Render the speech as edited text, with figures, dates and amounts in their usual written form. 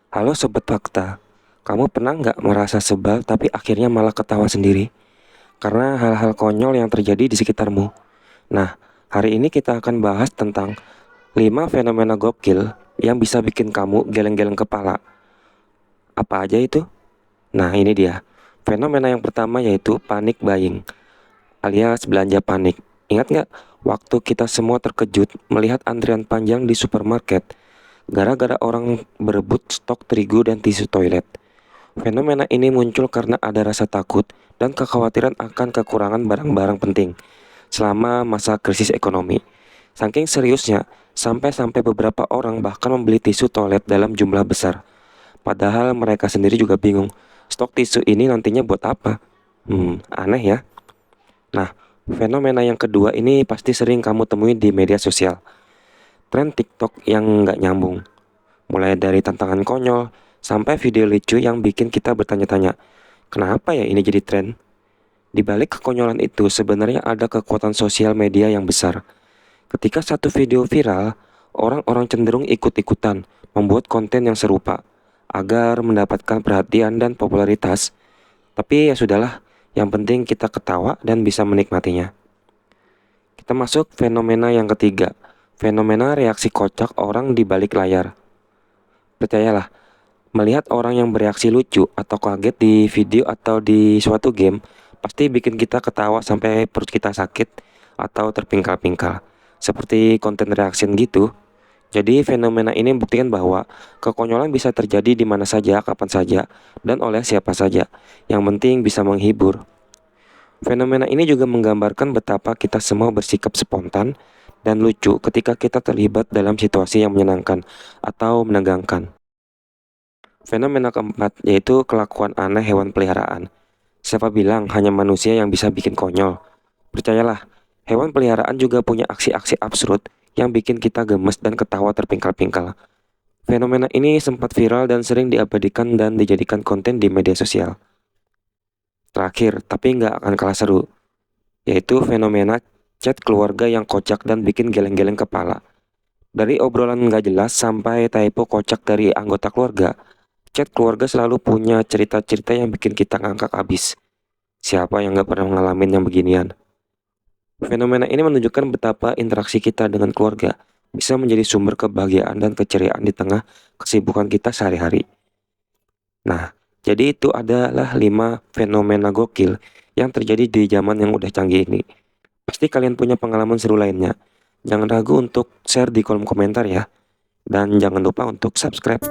Halo Sobat Fakta, kamu pernah nggak merasa sebal tapi akhirnya malah ketawa sendiri? Karena hal-hal konyol yang terjadi di sekitarmu. Nah, hari ini kita akan bahas tentang 5 fenomena gokil yang bisa bikin kamu geleng-geleng kepala. Apa aja itu? Nah, ini dia. Fenomena yang pertama yaitu panic buying, alias belanja panik. Ingat nggak waktu kita semua terkejut melihat antrian panjang di supermarket gara-gara orang berebut stok terigu dan tisu toilet? Fenomena ini muncul karena ada rasa takut dan kekhawatiran akan kekurangan barang-barang penting selama masa krisis ekonomi. Saking seriusnya, sampai-sampai beberapa orang bahkan membeli tisu toilet dalam jumlah besar. Padahal mereka sendiri juga bingung, stok tisu ini nantinya buat apa? Aneh ya. Nah, fenomena yang kedua ini pasti sering kamu temui di media sosial. Tren TikTok yang nggak nyambung. Mulai dari tantangan konyol, sampai video lucu yang bikin kita bertanya-tanya, kenapa ya ini jadi tren? Di balik kekonyolan itu sebenarnya ada kekuatan sosial media yang besar. Ketika satu video viral, orang-orang cenderung ikut-ikutan membuat konten yang serupa agar mendapatkan perhatian dan popularitas. Tapi ya sudahlah, yang penting kita ketawa dan bisa menikmatinya. Kita masuk fenomena yang ketiga, fenomena reaksi kocak orang di balik layar. Percayalah, melihat orang yang bereaksi lucu atau kaget di video atau di suatu game pasti bikin kita ketawa sampai perut kita sakit atau terpingkal-pingkal. Seperti konten reaction gitu. Jadi fenomena ini membuktikan bahwa kekonyolan bisa terjadi di mana saja, kapan saja, dan oleh siapa saja. Yang penting bisa menghibur. Fenomena ini juga menggambarkan betapa kita semua bersikap spontan dan lucu ketika kita terlibat dalam situasi yang menyenangkan atau menegangkan. Fenomena keempat yaitu kelakuan aneh hewan peliharaan. Siapa bilang hanya manusia yang bisa bikin konyol? Percayalah, hewan peliharaan juga punya aksi-aksi absurd yang bikin kita gemes dan ketawa terpingkal-pingkal. Fenomena ini sempat viral dan sering diabadikan dan dijadikan konten di media sosial. Terakhir, tapi nggak akan kalah seru, yaitu fenomena chat keluarga yang kocak dan bikin geleng-geleng kepala. Dari obrolan nggak jelas sampai typo kocak dari anggota keluarga, chat keluarga selalu punya cerita-cerita yang bikin kita ngangkak abis. Siapa yang nggak pernah ngalamin yang beginian? Fenomena ini menunjukkan betapa interaksi kita dengan keluarga bisa menjadi sumber kebahagiaan dan keceriaan di tengah kesibukan kita sehari-hari. Nah, jadi itu adalah 5 fenomena gokil yang terjadi di zaman yang udah canggih ini. Pasti kalian punya pengalaman seru lainnya. Jangan ragu untuk share di kolom komentar ya. Dan jangan lupa untuk subscribe.